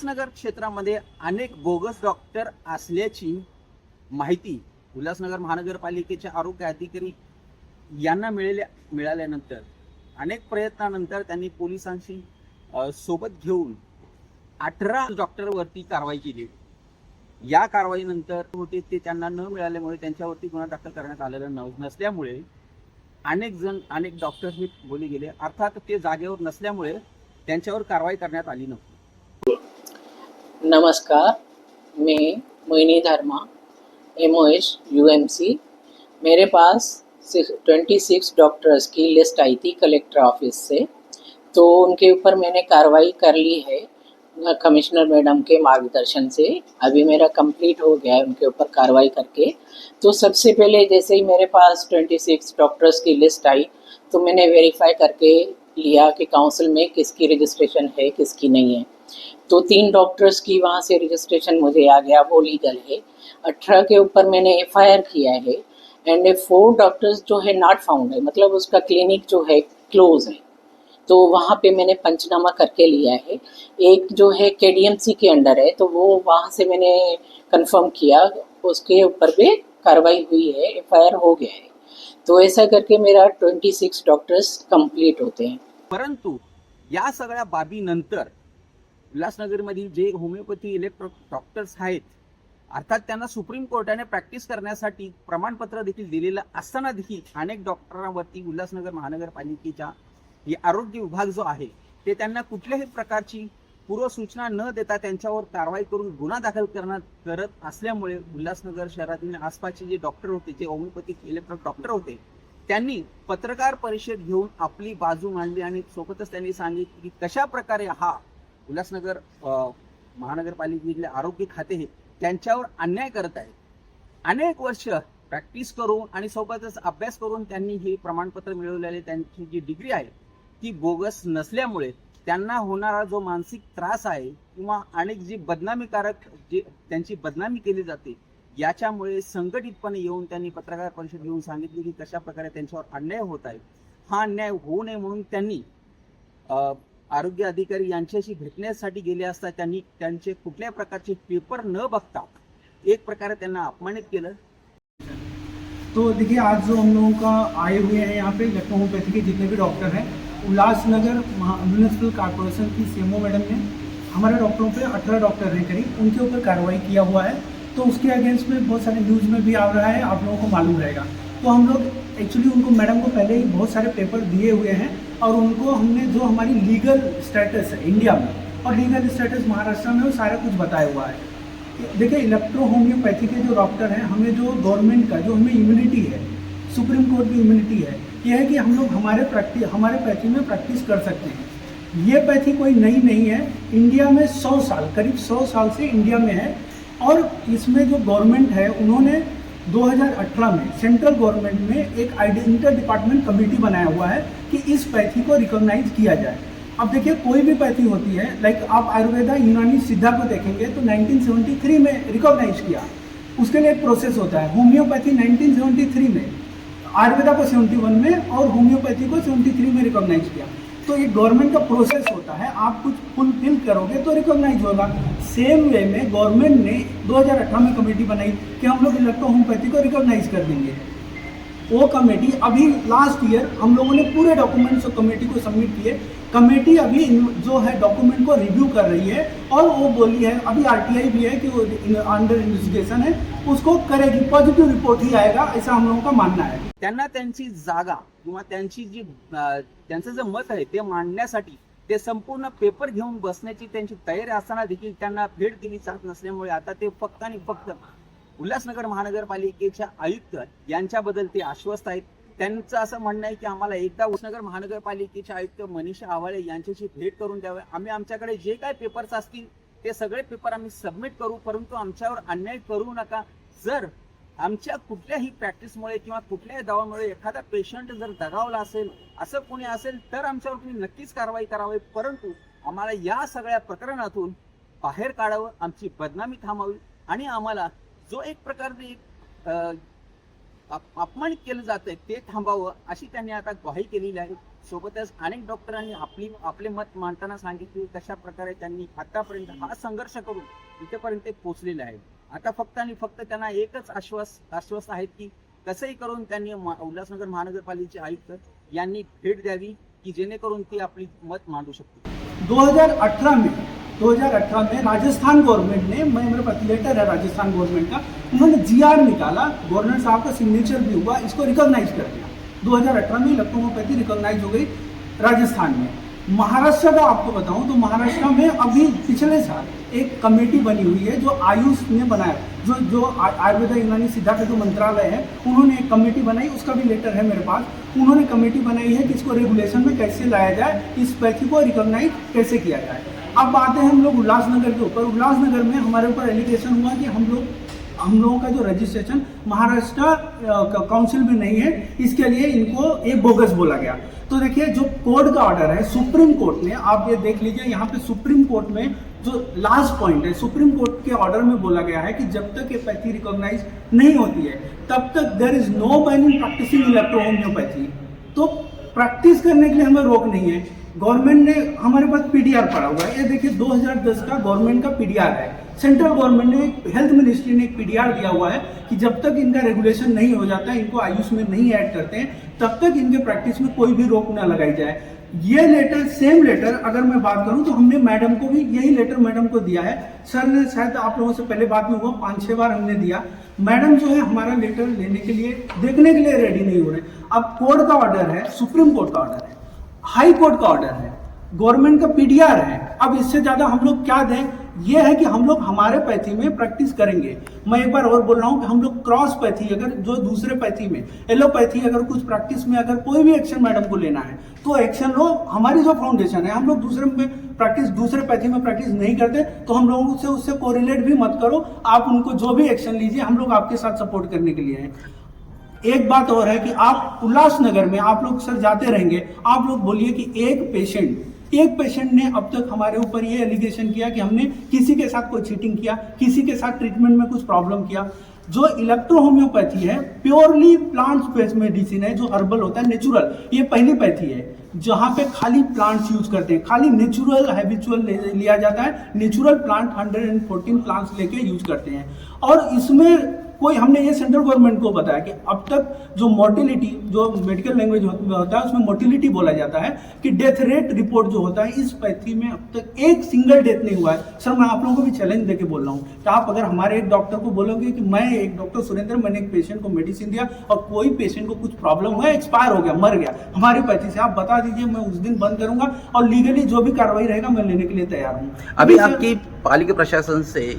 उल्हासनगर क्षेत्रामध्ये अनेक bogus doctor असल्याची माहिती उल्हासनगर महानगरपालिकेचे आरोग्य अधिकारी यांना मिळाल्यानंतर अनेक प्रयत्नानंतर त्यांनी पोलिसांशी सोबत घेऊन 18 डॉक्टरवरती कारवाई केली। या कारवाईनंतर होते ते त्यांना न मिळाल्यामुळे त्यांच्यावरती गुन्हा दाखल करण्यात आलेला नसल्यामुळे अनेक डॉक्टर हे बोलले गेले, अर्थात ते जागेवर नसल्यामुळे त्यांच्यावर कारवाई करण्यात आली नव्हती। नमस्कार, मैं मोहिनी धर्मा MOH UMC। मेरे पास 26 डॉक्टर्स की लिस्ट आई थी कलेक्टर ऑफिस से, तो उनके ऊपर मैंने कार्रवाई कर ली है कमिश्नर मैडम के मार्गदर्शन से। अभी मेरा कंप्लीट हो गया है उनके ऊपर कार्रवाई करके। तो सबसे पहले जैसे ही मेरे पास 26 डॉक्टर्स की लिस्ट आई तो मैंने वेरीफाई करके लिया कि काउंसिल में किसकी रजिस्ट्रेशन है किसकी नहीं है। तो 3 डॉक्टर्स की वहाँ से रजिस्ट्रेशन मुझे आ गया, वो लीगल है। 18 के ऊपर मैंने FIR किया है एंड 4 डॉक्टर्स जो है नॉट फाउंड है, मतलब उसका क्लिनिक जो है क्लोज है, तो वहाँ पे मैंने पंचनामा करके लिया है। एक जो है KDMC के अंडर है, तो वो वहाँ से मैंने कंफर्म किया, उसके ऊपर भी कार्रवाई हुई है, FIR हो गया है। तो ऐसा करके मेरा 26 डॉक्टर्स कंप्लीट होते हैं। परंतु या सगळ्या बाबीनंतर उल्हासनगरमधील जे होमिओपॅथी इलेक्ट्रिक डॉक्टर्स आहेत, अर्थात त्यांना सुप्रीम कोर्टाने प्रॅक्टिस करण्यासाठी प्रमाणपत्र देखील दिलेलं असताना देखील अनेक डॉक्टरांवरती उल्हासनगर महानगरपालिकेच्या आरोग्य विभाग जो आहे ते त्यांना कुठल्याही प्रकारची पूर्वसूचना न देता त्यांच्यावर कारवाई करून गुन्हा दाखल करत असल्यामुळे उल्हासनगर शहरातील आसपासचे जे डॉक्टर होते, जे होमिओपॅथिक इलेक्ट्रिक डॉक्टर होते, त्यांनी पत्रकार परिषद घेऊन आपली बाजू मांडली आणि सोबतच त्यांनी सांगितले की कशा प्रकारे हा उल्हासनगर महानगरपालिकेतले आरोग्य खाते हे त्यांच्यावर अन्याय करत आहे। अनेक वर्ष प्रॅक्टिस करून आणि सोबतच अभ्यास करून त्यांनी हे प्रमाणपत्र मिळवलेले त्यांची जी डिग्री आहे ती बोगस नसल्यामुळे त्यांना होणारा जो मानसिक त्रास आहे किंवा अनेक जी बदनामीकारक जे त्यांची बदनामी केली जाते, याच्यामुळे संघटितपणे येऊन त्यांनी पत्रकार परिषद घेऊन सांगितले की कशा प्रकारे त्यांच्यावर अन्याय होत आहे। हा अन्याय होऊ नये म्हणून त्यांनी आरोग्य अधिकारी यांच्याशी भेटण्यासाठी गेले असता त्यांनी त्यांचे कुठल्याही प्रकारचे पेपर न बघता एक प्रकारे त्यांना अपमानित केलं। तो देखिए, आज जो हम लोगों का आए हुए हैं यहाँ पे लखनऊ होम्योपैथी के जितने भी डॉक्टर हैं, उल्लासनगर म्यूनिसिपल कॉर्पोरेशन की CMO मैडम ने हमारे डॉक्टरों पे 18 डॉक्टर हैं करीब, उनके ऊपर कार्रवाई किया हुआ है। तो उसके अगेंस्ट में बहुत सारे न्यूज़ में भी आ रहा है, आप लोगों को मालूम रहेगा। तो हम लोग एक्चुअली उनको मैडम को पहले ही बहुत सारे पेपर दिए हुए हैं और उनको हमने जो हमारी लीगल स्टेटस है इंडिया में और लीगल स्टेटस महाराष्ट्र में, वो सारा कुछ बताया हुआ है। देखिए, इलेक्ट्रो होम्योपैथी के जो डॉक्टर हैं, हमें जो गवर्नमेंट का जो हमें इम्यूनिटी है, सुप्रीम कोर्ट की इम्यूनिटी है, यह है कि हम लोग हमारे पैथी में प्रैक्टिस कर सकते हैं। ये पैथी कोई नई नहीं है, इंडिया में 100 साल करीब 100 साल से इंडिया में है। और इसमें जो गवर्नमेंट है, उन्होंने 2018 में सेंट्रल गवर्नमेंट में एक इंटर डिपार्टमेंट कमेटी बनाया हुआ है कि इस पैथी को रिकॉग्नाइज किया जाए। अब देखिए, कोई भी पैथी होती है, लाइक आप आयुर्वेदा यूनानी सिद्धा को देखेंगे तो 1973 में रिकॉग्नाइज किया, उसके लिए एक प्रोसेस होता है। होम्योपैथी 1973 में, आयुर्वेदा को 71 में और होम्योपैथी को 73 में रिकॉग्नाइज किया। तो एक गवर्नमेंट का प्रोसेस होता है, आप कुछ फुलफिल करोगे तो रिकॉग्नाइज होगा। सेम वे में गवर्नमेंट ने 2018 में कमेटी बनाई कि हम लोग इलेक्ट्रो होम्योपैथी को रिकॉग्नाइज कर देंगे। वो कमेटी अभी लास्ट ईयर हम लोगों ने पूरे डॉक्यूमेंट्स कमेटी को सबमिट किए। कमेटी अभी जो है डॉक्यूमेंट को रिव्यू कर रही है और वो बोली है, अभी RTI भी है कि वो अंडर इन्व्हेस्टिगेशन है, उसको करेगी, पॉझिटिव्ह रिपोर्ट ही आएगा, ऐसा हम लोगों का मानना है। त्यांना त्यांची जागा किंवा त्यांची जी त्यांचं जे मत आहे ते मांडण्यासाठी ते संपूर्ण पेपर घेऊन बसण्याची त्यांची तयारी असताना देखील त्यांना भेट दिली जात नसल्यामुळे आता ते फक्त आणि फक्त उल्हासनगर महानगरपालिकेच्या आयुक्त यांच्याबद्दल ते आश्वस्त आहेत। त्यांचं असं म्हणणं आहे की आम्हाला एकदा उल्हासनगर महानगरपालिकेचे आयुक्त मनीषा आवाळे यांच्याशी भेट करून द्यावे, आम्ही आमच्याकडे जे काय पेपर्स असतील ते सगळे पेपर आम्ही सबमिट करू, परंतु आमच्यावर अन्याय करू नका। जर आमच्या कुठल्याही प्रॅक्टिसमुळे किंवा कुठल्याही दवामुळे एखादा पेशंट जर दगावला असेल, असं कोणी असेल तर आमच्यावर तुम्ही नक्कीच कारवाई करावी, परंतु आम्हाला या सगळ्या प्रकरणातून बाहेर काढावं, आमची बदनामी थांबावी आणि आम्हाला जो एक प्रकारचे अपमानित केलं जातंय ते थांबावं अशी त्यांनी आता ग्वाही केलेली आहे. सोबतच अनेक डॉक्टरांनी आपले मत मांडताना सांगितले कशा प्रकारे त्यांनी आतापर्यंत हा संघर्ष करून इथेपर्यंत ते पोहोचलेले आहे. आता फक्त आणि फक्त त्यांना एकच आश्वास आहेत की कसंही करून त्यांनी उल्हासनगर महानगरपालिकेचे आयुक्त यांनी भेट द्यावी की जेणेकरून ते आपली मत मांडू शकतील. 2018 में राजस्थान गवर्नमेंट ने, मेरे पास लेटर है राजस्थान गवर्नमेंट का, उन्होंने GR निकाला, गवर्नर साहब का सिग्नेचर भी हुआ, इसको रिकॉग्नाइज कर दिया. 2018 में इलेक्ट्रोहोम्योपैथी रिकॉग्नाइज हो गई राजस्थान में. महाराष्ट्र का आपको बताऊं तो महाराष्ट्र में अभी पिछले साल एक कमेटी बनी हुई है जो आयुष ने बनाया, जो आयुर्वेद यूनानी सिद्धा का जो मंत्रालय है उन्होंने एक कमेटी बनाई, उसका भी लेटर है मेरे पास. उन्होंने कमेटी बनाई है कि इसको रेगुलेशन में कैसे लाया जाए, इस पैथी को रिकॉग्नाइज कैसे किया जाए. अब आते हैं हम लोग उल्लासनगर के ऊपर. उल्लासनगर में हमारे ऊपर एलिगेशन हुआ कि हम लोगों का जो रजिस्ट्रेशन महाराष्ट्र काउंसिल में नहीं है, इसके लिए इनको एक बोगस बोला गया. तो देखिए जो कोर्ट का ऑर्डर है सुप्रीम कोर्ट ने, आप ये देख लीजिए यहाँ पे सुप्रीम कोर्ट में जो लास्ट पॉइंट है, सुप्रीम कोर्ट के ऑर्डर में बोला गया है कि जब तक ये पैथी रिकॉग्नाइज नहीं होती है तब तक there is no ban in practising electrohomoeopathy. तो प्रैक्टिस करने के लिए हमें रोक नहीं है. गवर्नमेंट ने, हमारे पास PDR पड़ा हुआ है, ये देखिए 2010 का गवर्नमेंट का PDR है. सेंट्रल गवर्नमेंट ने, हेल्थ मिनिस्ट्री ने एक PDR दिया हुआ है कि जब तक इनका रेगुलेशन नहीं हो जाता, इनको आयुष में नहीं ऐड करते हैं, तब तक इनके प्रैक्टिस में कोई भी रोक ना लगाई जाए. ये लेटर, सेम लेटर अगर मैं बात करूं तो हमने मैडम को भी यही लेटर मैडम को दिया है. सर ने शायद आप लोगों से पहले बात में हुआ 5-6 बार हमने दिया. मैडम जो है हमारा लेटर लेने के लिए, देखने के लिए रेडी नहीं हो रहे. अब कोर्ट का ऑर्डर है, सुप्रीम कोर्ट का ऑर्डर है, हाई कोर्ट का ऑर्डर है, गवर्नमेंट का PDR है. अब इससे ज्यादा हम लोग क्या दें? ये है कि हम लोग हमारे पैथी में प्रैक्टिस करेंगे. मैं एक बार और बोल रहा हूँ कि हम लोग क्रॉस पैथी, अगर जो दूसरे पैथी में एलोपैथी, अगर कुछ प्रैक्टिस में अगर कोई भी एक्शन मैडम को लेना है तो एक्शन लो. हमारी जो फाउंडेशन है, हम लोग दूसरे पैथी में प्रैक्टिस नहीं करते तो हम लोगों से उससे कोरिलेट भी मत करो. आप उनको जो भी एक्शन लीजिए, हम लोग आपके साथ सपोर्ट करने के लिए हैं. एक बात और है कि आप उल्लासनगर में आप लोग सर जाते रहेंगे, आप लोग बोलिए कि एक पेशेंट ने अब तक हमारे ऊपर ये एलिगेशन किया कि हमने किसी के साथ कोई चीटिंग किया, किसी के साथ ट्रीटमेंट में कुछ प्रॉब्लम किया. जो इलेक्ट्रोहोम्योपैथी है प्योरली प्लांट बेस्ड मेडिसिन है, जो हर्बल होता है, नेचुरल. ये पहली पैथी है जहाँ पे खाली प्लांट्स यूज करते हैं, खाली नेचुरल हैबिचुअल लिया जाता है. नेचुरल प्लांट 114 प्लांट्स लेके यूज करते हैं. और इसमें कोई, हमने ये सेंट्रल गवर्नमेंट को बताया कि अब तक जो मोर्टिलिटी, जो मेडिकल लैंग्वेज होता है उसमें मोर्टिलिटी बोला जाता है कि डेथ रेट रिपोर्ट जो होता है, इस पैथी में अब तक एक सिंगल डेथ नहीं हुआ है. सर मैं आप लोगों को भी चैलेंज देके बोल रहा हूँ कि आप अगर हमारे एक डॉक्टर को बोलोगे कि मैं एक डॉक्टर सुरेंद्र, मैंने एक पेशेंट को मेडिसिन दिया और कोई पेशेंट को कुछ प्रॉब्लम हुआ, एक्सपायर हो गया, मर गया हमारी पैथी से, आप बता दीजिए, मैं उस दिन बंद करूंगा और लीगली जो भी कार्रवाई रहेगा मैं लेने के लिए तैयार हूँ. अभी आपकी पालिका प्रशासन से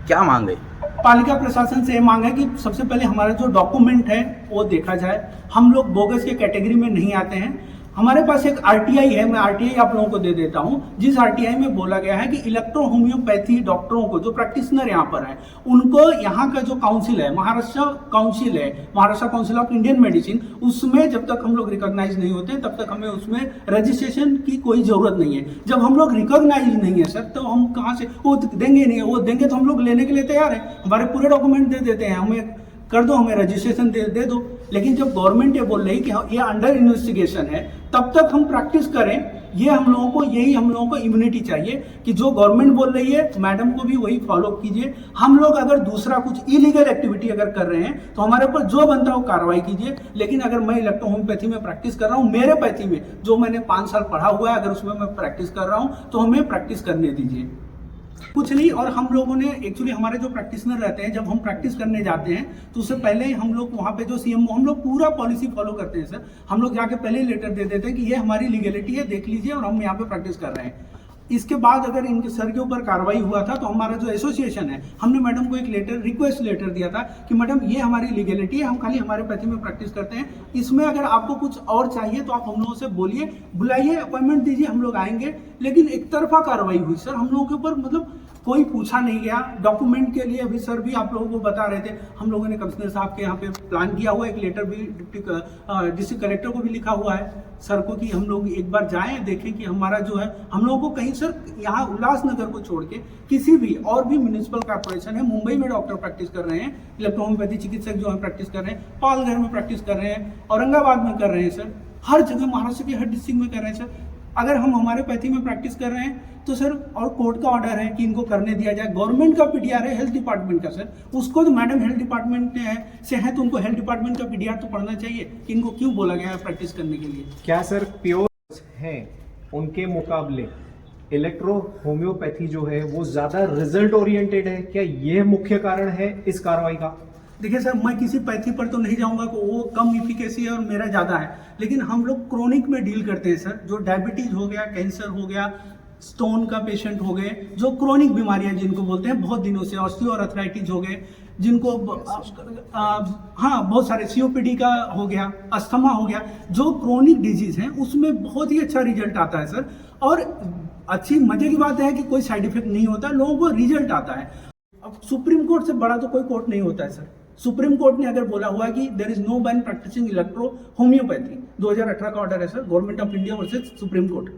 क्या मांग है? पालिका प्रशासन से ये मांग है कि सबसे पहले हमारा जो डॉक्यूमेंट है वो देखा जाए. हम लोग बोगस के कैटेगरी में नहीं आते हैं. हमारे पास एक RTI है, मैं RTI आप लोगों को दे देता हूं, जिस RTI में बोला गया है कि इलेक्ट्रोहोम्योपैथी डॉक्टरों को, जो प्रैक्टिशनर यहाँ पर हैं, उनको यहाँ का जो काउंसिल है, Maharashtra council of Indian medicine, उसमें जब तक हम लोग रिकॉग्नाइज नहीं होते तब तक हमें उसमें रजिस्ट्रेशन की कोई जरूरत नहीं है. जब हम लोग रिकॉग्नाइज नहीं है सर, तो हम कहाँ से, वो देंगे नहीं, वो देंगे तो हम लोग लेने के लिए तैयार है. हमारे पूरे डॉक्यूमेंट दे देते हैं, हमें कर दो, हमें रजिस्ट्रेशन दे दो. लेकिन जब गवर्नमेंट ये बोल रही कि ये अंडर इन्वेस्टिगेशन है, तब तक हम प्रैक्टिस करें. ये हम लोगों को इम्यूनिटी चाहिए कि जो गवर्नमेंट बोल रही है, मैडम को भी वही फॉलो कीजिए. हम लोग अगर दूसरा कुछ इलीगल एक्टिविटी अगर कर रहे हैं तो हमारे ऊपर जो बनता है वो कार्रवाई कीजिए. लेकिन अगर मैं इलेक्ट्रोहोम्योपैथी में प्रैक्टिस कर रहा हूँ, मेरे पैथी में जो मैंने 5 साल पढ़ा हुआ है, अगर उसमें मैं प्रैक्टिस कर रहा हूँ तो हमें प्रैक्टिस करने दीजिए. कुछ नहीं. और हम लोगों ने एक्चुअली, हमारे जो प्रैक्टिशनर रहते हैं, जब हम प्रैक्टिस करने जाते हैं तो उससे पहले हम लोग वहाँ पे जो CMO, हम लोग पूरा पॉलिसी फॉलो करते हैं सर. हम लोग जाके पहले ही लेटर दे देते हैं कि ये हमारी लीगलिटी है, देख लीजिए, और हम यहाँ पे प्रैक्टिस कर रहे हैं. इसके बाद अगर इनके सर के ऊपर कार्रवाई हुआ था तो हमारा जो एसोसिएशन है, हमने मैडम को एक लेटर, रिक्वेस्ट लेटर दिया था कि मैडम ये हमारी लीगलिटी है, हम खाली हमारे पैथी में प्रैक्टिस करते हैं, इसमें अगर आपको कुछ और चाहिए तो आप हम लोगों से बोलिए, बुलाइए, अपॉइंटमेंट दीजिए, हम लोग आएंगे. लेकिन एक तरफा कार्रवाई हुई सर हम लोगों के ऊपर. मतलब कोई पूछा नहीं गया। डॉक्यूमेंट के लिए अभी सर भी आप लोगों को बता रहे थे, हम लोगों ने कमिश्नर साहब के यहाँ पे प्लान किया हुआ, एक लेटर भी डिस्ट्रिक्ट कलेक्टर को भी लिखा हुआ है सर को कि हम लोग एक बार जाएं, देखें कि हमारा जो है, हम लोगों को कहीं सर यहाँ उल्लासनगर को छोड़ के किसी भी और भी म्यूनिसिपल कॉर्पोरेशन है, मुंबई में डॉक्टर प्रैक्टिस कर रहे हैं, इलेक्ट्रोहोम्योपैथी चिकित्सक जो है प्रैक्टिस कर रहे हैं, पालघर में प्रैक्टिस कर रहे हैं, औरंगाबाद में कर रहे हैं सर, हर जगह महाराष्ट्र के हर डिस्ट्रिक्ट में कर रहे हैं सर। अगर हम हमारे पैथी में प्रैक्टिस कर रहे हैं तो सर, और कोर्ट का ऑर्डर है कि इनको करने दिया जाए, गवर्नमेंट का पीडीआर है हेल्थ डिपार्टमेंट का सर, उसको तो मैडम हेल्थ डिपार्टमेंट से है तो उनको हेल्थ डिपार्टमेंट का पीडीआर तो पढ़ना चाहिए कि इनको क्यों बोला गया है प्रैक्टिस करने के लिए। क्या सर प्योर हैं उनके मुकाबले इलेक्ट्रो होम्योपैथी जो है वो ज्यादा रिजल्ट ओरिएंटेड है? क्या ये मुख्य कारण है इस कार्रवाई का? देखिए सर, मैं किसी पैथी पर तो नहीं जाऊंगा कि वो कम इफिकेसी है और मेरा ज़्यादा है, लेकिन हम लोग क्रोनिक में डील करते हैं सर। जो डायबिटीज हो गया, कैंसर हो गया, स्टोन का पेशेंट हो गए, जो क्रोनिक बीमारियां जिनको बोलते हैं बहुत दिनों से, ऑस्टियोआर्थराइटिस हो गए, जिनको हाँ बहुत सारे सीओपीडी का हो गया, अस्थमा हो गया, जो क्रोनिक डिजीज हैं उसमें बहुत ही अच्छा रिजल्ट आता है सर। और अच्छी मजे की बात है कि कोई साइड इफेक्ट नहीं होता, लोगों को रिजल्ट आता है। अब सुप्रीम कोर्ट से बड़ा तो कोई कोर्ट नहीं होता है सर। सुप्रीम कोर्ट ने अगर बोला हुआ कि there is no ban practising electro homoeopathy, 2018 का ऑर्डर है sir, government of India versus supreme court.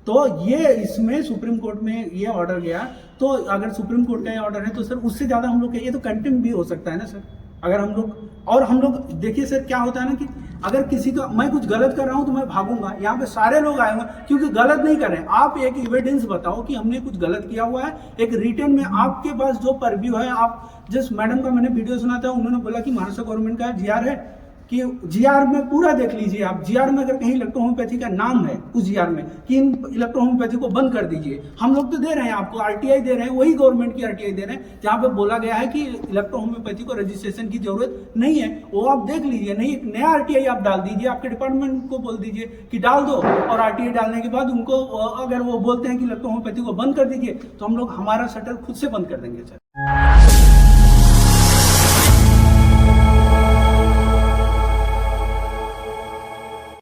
तो ये इसमें सुप्रीम कोर्ट में ये ऑर्डर गया, तो अगर सुप्रीम कोर्ट का ये ऑर्डर है तो सर उससे ज़्यादा हम लोग, ये तो कंटेम्प्ट भी हो सकता है ना सर। अगर हम लोग देखिए सर, क्या होता है ना कि अगर किसी का, मैं कुछ गलत कर रहा हूं तो मैं भागूंगा, यहाँ पे सारे लोग आएंगे क्योंकि गलत नहीं कर रहे हैं। आप एक एविडेंस बताओ कि हमने कुछ गलत किया हुआ है, एक रिटर्न में आपके पास जो परव्यू है। आप जस्ट मैडम का मैंने वीडियो सुना था, उन्होंने बोला कि महाराष्ट्र गवर्नमेंट का जीआर है, कि जीआर में पूरा देख लीजिए आप, जीआर में अगर कहीं इलेक्ट्रोहोम्योपैथी का नाम है उस जीआर में कि इन इलेक्ट्रोहोम्योपैथी को बंद कर दीजिए, हम लोग तो दे रहे हैं आपको, आरटीआई दे रहे हैं, वही गवर्नमेंट की आरटीआई दे रहे हैं जहाँ पे बोला गया है कि इलेक्ट्रोहोम्योपैथी को रजिस्ट्रेशन की जरूरत नहीं है, वो आप देख लीजिए। नहीं, एक नया आरटीआई आप डाल दीजिए, आपके डिपार्टमेंट को बोल दीजिए कि डाल दो, और आरटीआई डालने के बाद उनको अगर वो बोलते हैं कि इलेक्ट्रोहोम्योपैथी को बंद कर दीजिए तो हम लोग हमारा शटर खुद से बंद कर देंगे सर।